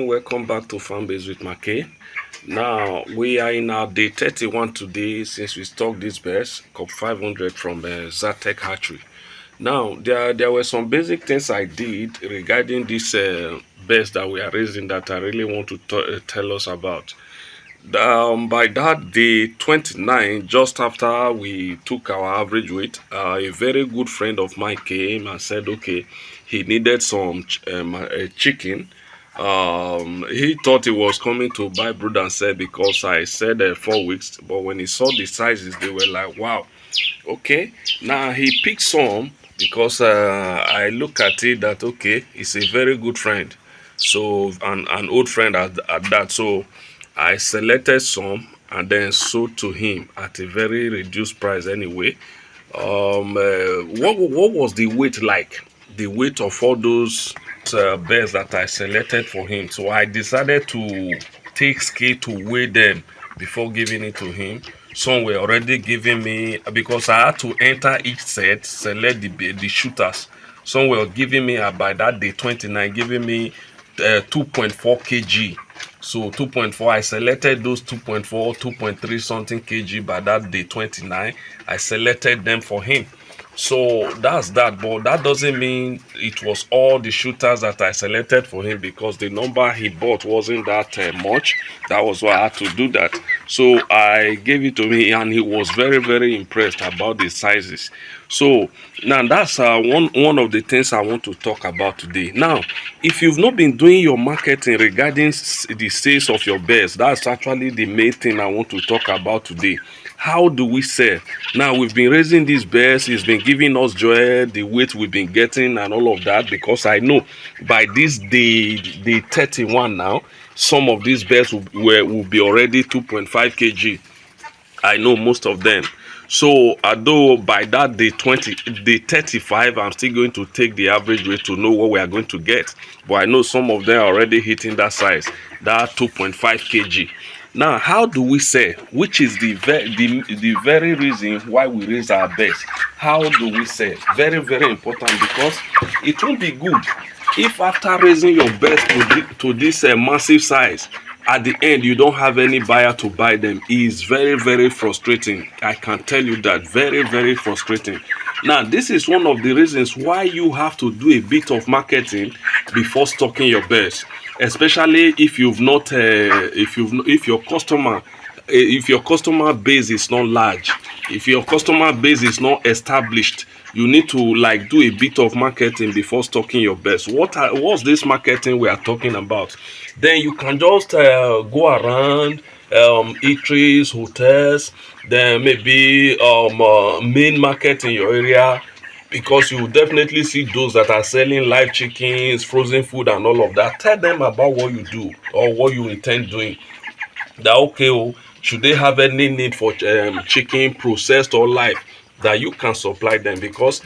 Welcome back to Farmbiz with Markay. Now we are in our day 31 today since we stocked this birds, Cobb 500 from Zatec Hatchery. Now there were some basic things I did regarding this birds that we are raising that I really want to tell us about. By that day 29, just after we took our average weight, a very good friend of mine came and said, okay, he needed some chicken. He thought he was coming to buy Brooder and said because I said 4 weeks, but when he saw the sizes, they were like, wow, okay. Now he picked some because I look at it that okay, he's a very good friend, so an old friend at that. So I selected some and then sold to him at a very reduced price anyway. What was the weight like? The weight of all those birds that I selected for him. So I decided to take scale to weigh them before giving it to him. Some were already giving me because I had to enter each set, select the shooters. Some were giving me by that day 29, giving me 2.4 kg. So 2.4, I selected those 2.4, 2.3 something kg by that day 29. I selected them for him. So that's that, but that doesn't mean it was all the shooters that I selected for him because the number he bought wasn't that much. That was why I had to do that. So I gave it to me and he was very, very impressed about the sizes. So now that's one of the things I want to talk about today. Now, if you've not been doing your marketing regarding the sales of your birds, that's actually the main thing I want to talk about today. How do we sell? Now we've been raising these birds, it's been giving us joy, the weight we've been getting and all of that, because I know by this day 31 now, some of these birds will be already 2.5 kg. I know most of them. So although by that day 35, I'm still going to take the average weight to know what we are going to get. But I know some of them are already hitting that size, that 2.5 kg. Now, how do we sell? Which is the very reason why we raise our birds. How do we sell? Very, very important, because it won't be good if after raising your birds to this massive size, at the end you don't have any buyer to buy them. It is very, very frustrating. I can tell you that. Very, very frustrating. Now this is one of the reasons why you have to do a bit of marketing before stocking your birds, especially if you've not if your customer base is not large, if your customer base is not established. You need to like do a bit of marketing before stocking your birds. What's this marketing we are talking about? Then you can just go around eateries, hotels, then maybe main market in your area, because you will definitely see those that are selling live chickens, frozen food and all of that. Tell them about what you do or what you intend doing. That okay, oh, should they have any need for chicken processed or live, that you can supply them, because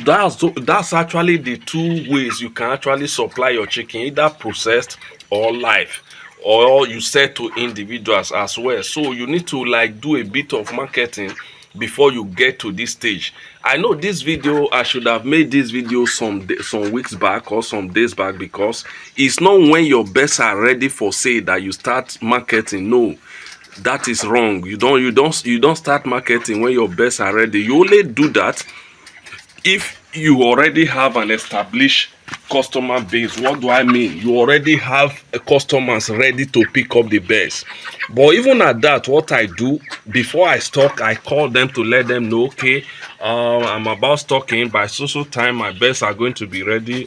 that's actually the two ways you can actually supply your chicken, either processed or live, or you sell to individuals as well. So you need to like do a bit of marketing before you get to this stage. I know this video, I should have made this video some weeks back or some days back, because it's not when your birds are ready for sale that you start marketing. No, that is wrong. You don't start marketing when your birds are ready. You only do that if you already have an established customer base. What do I mean? You already have customers ready to pick up the birds. But even at that, what I do before I stock, I call them to let them know, okay, I'm about stocking. By so time my birds are going to be ready.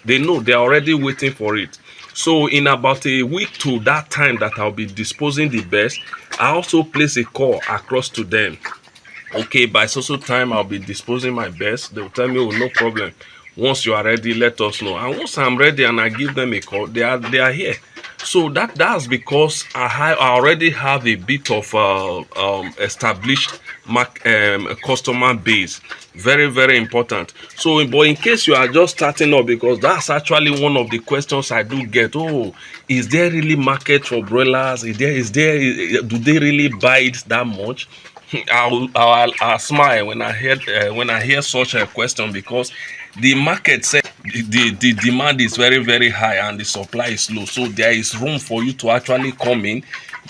They know, they're already waiting for it. So in about a week to that time that I'll be disposing the birds, I also place a call across to them. Okay, by so time I'll be disposing my best. They'll tell me, oh, no problem, once you are ready, let us know. And once I'm ready and I give them a call, they are here. So that's because I already have a bit of established customer base. Very, very important. So but in case you are just starting up, because that's actually one of the questions I do get. Oh, is there really market for broilers? Do they really buy it that much? I'll smile when I hear such a question, because the market said the demand is very, very high and the supply is low, so there is room for you to actually come in,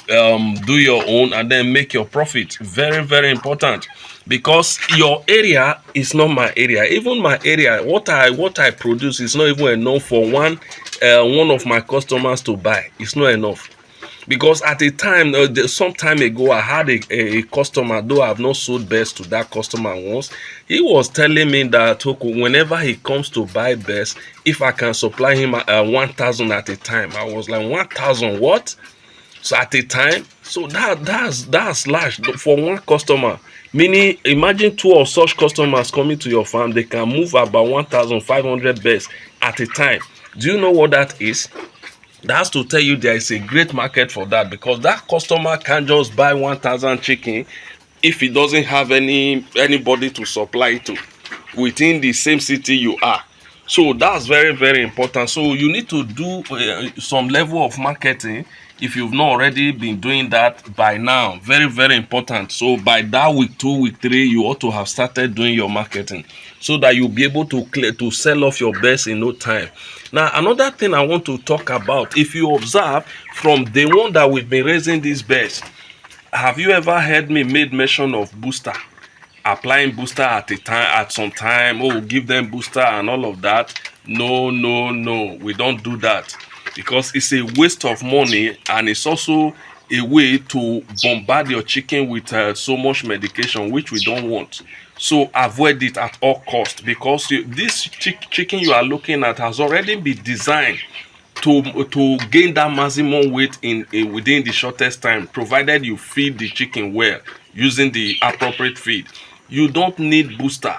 do your own, and then make your profit. Very, very important, because your area is not my area. Even my area, what I produce is not even enough for one of my customers to buy. It's not enough. Because at a time, some time ago, I had a customer, though I have not sold best to that customer once. He was telling me that whenever he comes to buy best, if I can supply him 1,000 at a time. I was like, 1,000 what? So at a time, so that's large for one customer. Meaning, imagine two of such customers coming to your farm, they can move about 1,500 best at a time. Do you know what that is? That's to tell you there is a great market for that, because that customer can't just buy 1,000 chicken if he doesn't have anybody to supply it to within the same city you are. So that's very, very important. So you need to do some level of marketing if you've not already been doing that by now. Very, very important. So by that week 2, week 3, you ought to have started doing your marketing, so that you'll be able to sell off your best in no time. Now, another thing I want to talk about, if you observe from the one that we've been raising these birds, have you ever heard me made mention of booster? Applying booster at some time, oh, give them booster and all of that? No, no, no, we don't do that, because it's a waste of money, and it's also a way to bombard your chicken with so much medication, which we don't want. So avoid it at all costs, because this chicken you are looking at has already been designed to gain that maximum weight within the shortest time, provided you feed the chicken well using the appropriate feed. You don't need booster.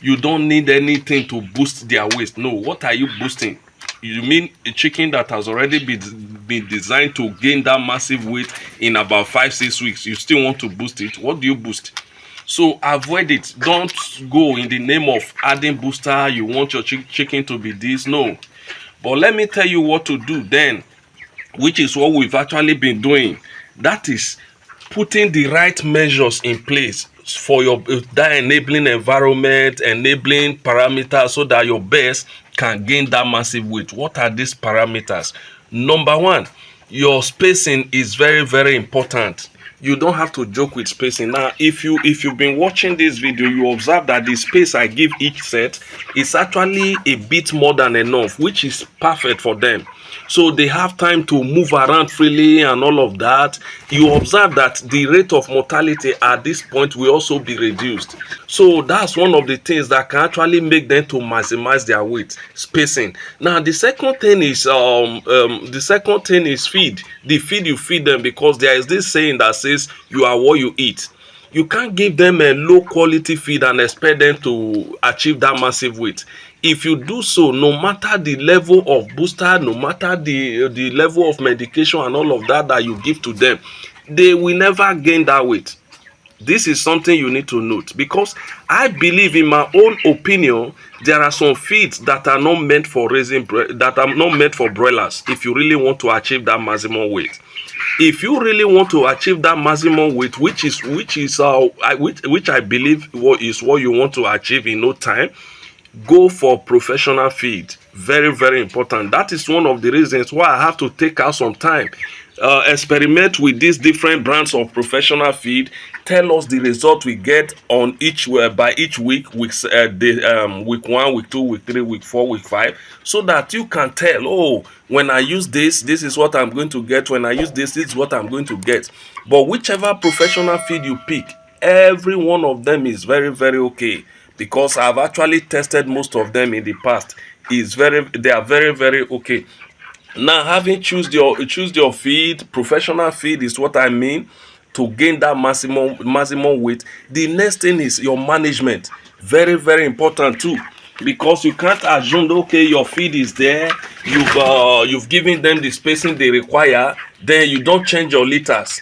You don't need anything to boost their weight. No, what are you boosting? You mean a chicken that has already been designed to gain that massive weight in about 5-6 weeks? You still want to boost it? What do you boost? So avoid it. Don't go in the name of adding booster. You want your chicken to be this. No. But let me tell you what to do then, which is what we've actually been doing. That is putting the right measures in place for your that enabling environment, enabling parameters, so that your birds can gain that massive weight. What are these parameters? Number one, your spacing is very, very important. You don't have to joke with spacing. Now, if you've been watching this video, you observe that the space I give each set is actually a bit more than enough, which is perfect for them. So they have time to move around freely and all of that. You observe that the rate of mortality at this point will also be reduced. So that's one of the things that can actually make them to maximize their weight, spacing. Now the second thing is feed. The feed you feed them, because there is this saying that says you are what you eat. You can't give them a low quality feed and expect them to achieve that massive weight. If you do so, no matter the level of booster, no matter the level of medication and all of that you give to them, they will never gain that weight. This is something you need to note, because I believe, in my own opinion, there are some feeds that are not meant for broilers. If you really want to achieve that maximum weight, if you really want to achieve that maximum weight, which I believe is what you want to achieve in no time, go for professional feed. Very, very important. That is one of the reasons why I have to take out some time, experiment with these different brands of professional feed, tell us the result we get on by each week, week 1, week 2, week 3, week 4, week 5, so that you can tell, oh, when I use this is what I'm going to get. When I use this is what I'm going to get. But whichever professional feed you pick, every one of them is very, very okay, because I've actually tested most of them in the past. They are very, very okay. Now, having choose your feed, professional feed is what I mean, to gain that maximum weight. The next thing is your management. Very, very important too, because you can't assume that, okay, your feed is there, you've given them the spacing they require, then you don't change your liters.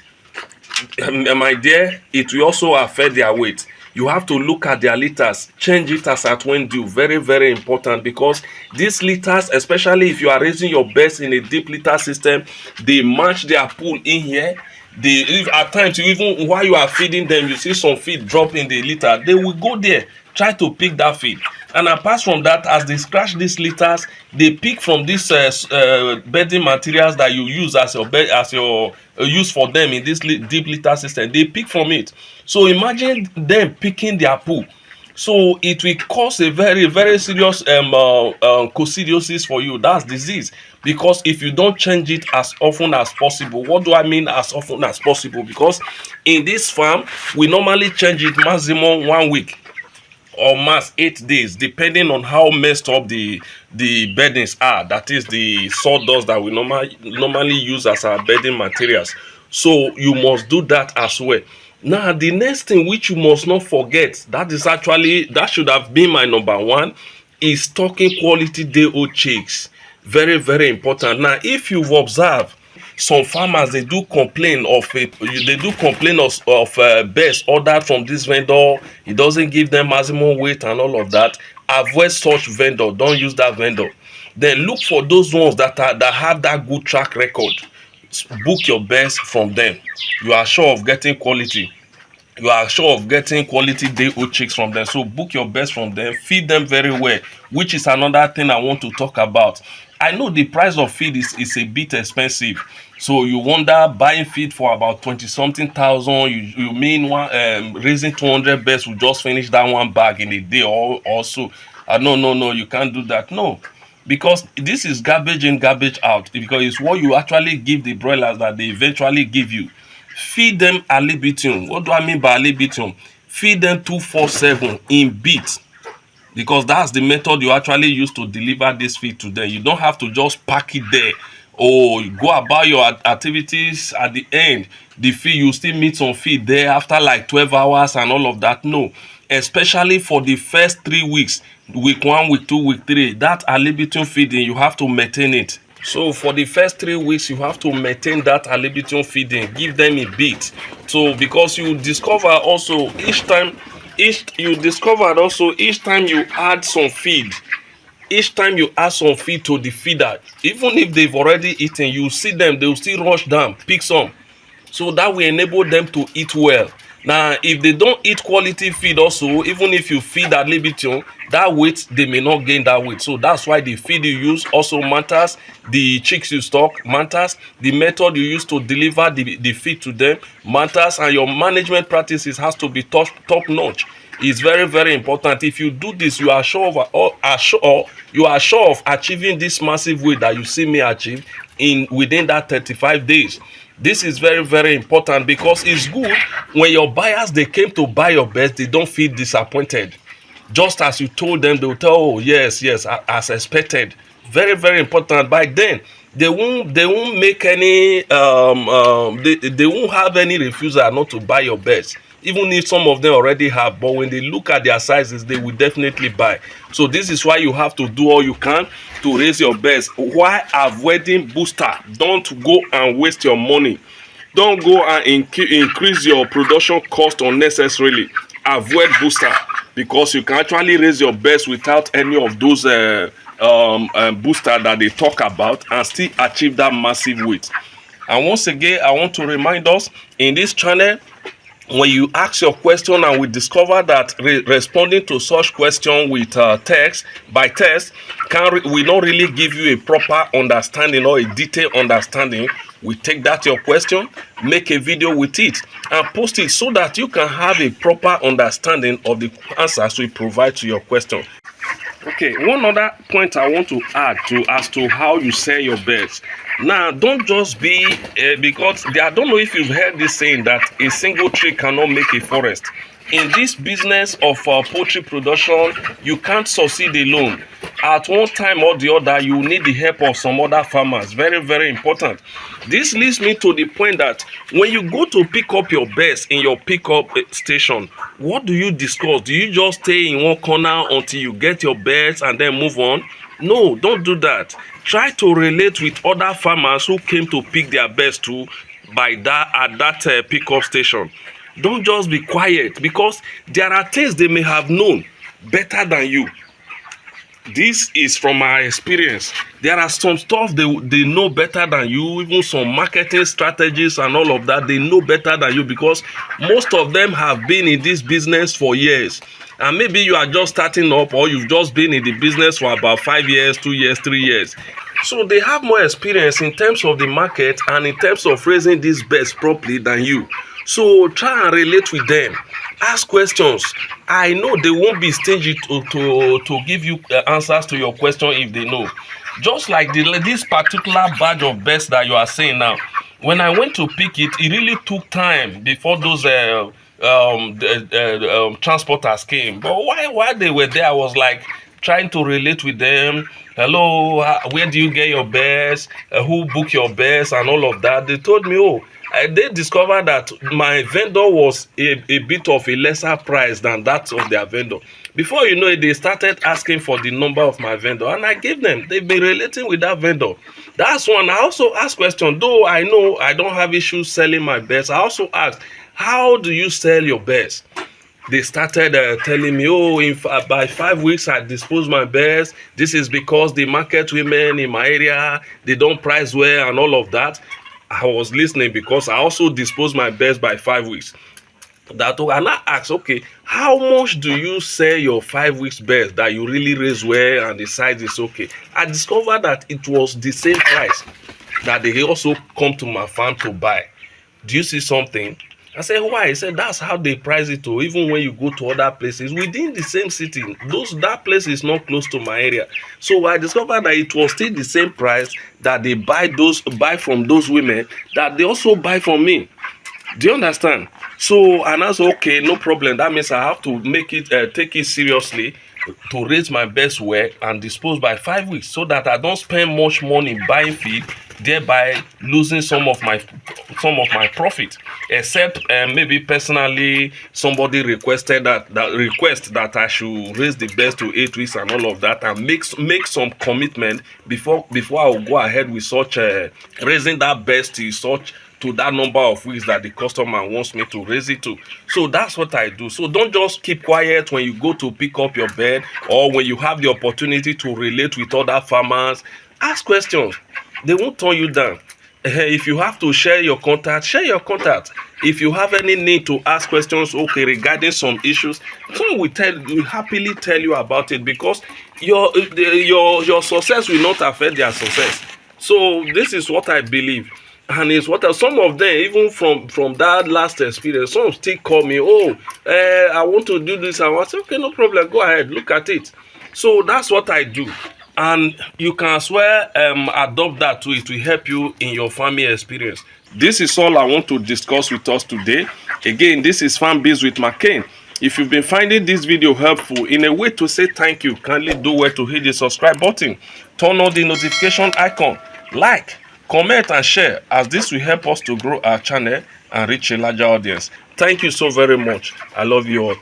My dear, it will also affect their weight. You have to look at their liters, change it as at when due. Very, very important, because these liters, especially if you are raising your birds in a deep litter system, they match their pool in here. At times, even while you are feeding them, you see some feed drop in the litter, they will go there, try to pick that feed. And apart from that, as they scratch these litters, they pick from these bedding materials that you use as your bed, as your use for them in this deep litter system. They pick from it. So imagine them picking their poo. So it will cause a very very serious coccidiosis for you. That's disease, because if you don't change it as often as possible. What do I mean as often as possible? Because in this farm we normally change it maximum 1 week or max 8 days, depending on how messed up the beddings are. That is the sawdust that we normally use as our bedding materials. So you must do that as well. Now the next thing which you must not forget, that is actually, that should have been my number one, is stocking quality day old chicks. Very very important. Now if you've observed, some farmers, they do complain of birds ordered from this vendor. It doesn't give them maximum weight and all of that. Avoid such vendor. Don't use that vendor. Then look for those ones that have that good track record. Book your best from them. You are sure of getting quality. You are sure of getting quality day old chicks from them. So book your best from them. Feed them very well, which is another thing I want to talk about. I know the price of feed is a bit expensive. So you wonder, buying feed for about 20 something thousand, you mean raising 200 birds will just finish that one bag in a day or so. No, you can't do that. No, because this is garbage in, garbage out, because it's what you actually give the broilers that they eventually give you. Feed them a libitum. What do I mean by a libitum? Feed them 247 in beats, because that's the method you actually use to deliver this feed to them. You don't have to just pack it there. Oh, you go about your activities. At the end, the feed, you still meet some feed there after like 12 hours and all of that. No, especially for the first 3 weeks, week 1, week 2, week 3, that alibitum feeding, you have to maintain it. So for the first 3 weeks, you have to maintain that alibitum feeding. Give them a bit. So because you discover also each time you add some feed, to the feeder, even if they've already eaten, you see them, they will still rush down, pick some. So that will enable them to eat well. Now if they don't eat quality feed also, even if you feed ad libitum, that weight, they may not gain that weight. So that's why the feed you use also matters, the chicks you stock matters, the method you use to deliver the feed to them matters, and your management practices has to be top notch. It's very very important. If you do this, you are sure of achieving this massive weight that you see me achieve within that 35 days. This is very very important, because it's good when your buyers, they came to buy your best, they don't feel disappointed. Just as you told them, they will tell, oh yes, as expected. Very very important. By then they won't make any they won't have any refusal not to buy your best, even if some of them already have. But when they look at their sizes, they will definitely buy. So this is why you have to do all you can to raise your best while avoiding booster. Don't go and waste your money. Don't go and increase your production cost unnecessarily. Avoid booster, because you can actually raise your best without any of those booster that they talk about, and still achieve that massive weight. And once again, I want to remind us, in this channel, when you ask your question and we discover that responding to such question with text we don't really give you a proper understanding or a detailed understanding, we take that your question, make a video with it, and post it so that you can have a proper understanding of the answers we provide to your question. Okay, one other point I want to add as to how you sell your birds. Now, don't just be because I don't know if you've heard this saying that a single tree cannot make a forest. In this business of poultry production, you can't succeed alone. At one time or the other, you need the help of some other farmers. Very very important. This leads me to the point that when you go to pick up your birds in your pickup station, what do you discuss? Do you just stay in one corner until you get your birds and then move on? No, don't do that. Try to relate with other farmers who came to pick their birds too at that pickup station. Don't just be quiet, because there are things they may have known better than you. This is from my experience. There are some stuff they know better than you, even some marketing strategies and all of that. They know better than you, because most of them have been in this business for years. and maybe you are just starting up, or you've just been in the business for about 5 years, 2 years, 3 years. So they have more experience in terms of the market and in terms of raising these birds properly than you. So try and relate with them. Ask questions. I know they won't be stingy to give you answers to your question if they know. Just like this particular batch of birds that you are saying now, when I went to pick it, it really took time before those transporters came. But while they were there, I was like trying to relate with them. Hello, where do you get your birds? Who book your birds and all of that? They told me, oh, they discovered that my vendor was a bit of a lesser price than that of their vendor. Before you know it, they started asking for the number of my vendor, and I gave them. They've been relating with that vendor. That's one. I also ask questions. Though I know I don't have issues selling my birds, I also ask, how do you sell your birds? They started telling me, oh, by 5 weeks I dispose my birds. This is because the market women in my area, they don't price well and all of that. I was listening because I also dispose my birds by 5 weeks. And I asked, okay, how much do you sell your 5 weeks birds that you really raise well and the size is okay? I discovered that it was the same price that they also come to my farm to buy. Do you see something? I said, why? He said, that's how they price it too. Even when you go to other places within the same city, that place is not close to my area. So I discovered that it was still the same price that they buy from those women that they also buy from me. Do you understand? So, and I said, okay, no problem. That means I have to take it seriously to raise my best well and dispose by 5 weeks, so that I don't spend much money buying feed, thereby losing some of my profit. Except maybe personally somebody requested that I should raise the best to 8 weeks and all of that, and make some commitment before I will go ahead with such raising that best to that number of weeks that the customer wants me to raise it to. So that's what I do. So don't just keep quiet when you go to pick up your bird, or when you have the opportunity to relate with other farmers. Ask questions. They won't turn you down. If you have to share your contact, share your contact. If you have any need to ask questions, okay, regarding some issues, someone will happily tell you about it, because your success will not affect their success. So this is what I believe. And it's what some of them, even from that last experience, some still call me, oh, I want to do this. I say, okay, no problem, go ahead, look at it. So that's what I do. And you can as well adopt that too. It will help you in your farming experience. This is all I want to discuss with us today. Again, this is Farmbiz with Markay. If you've been finding this video helpful, in a way to say thank you, kindly do well to hit the subscribe button, turn on the notification icon, like, comment and share, as this will help us to grow our channel and reach a larger audience. Thank you so very much. I love you all.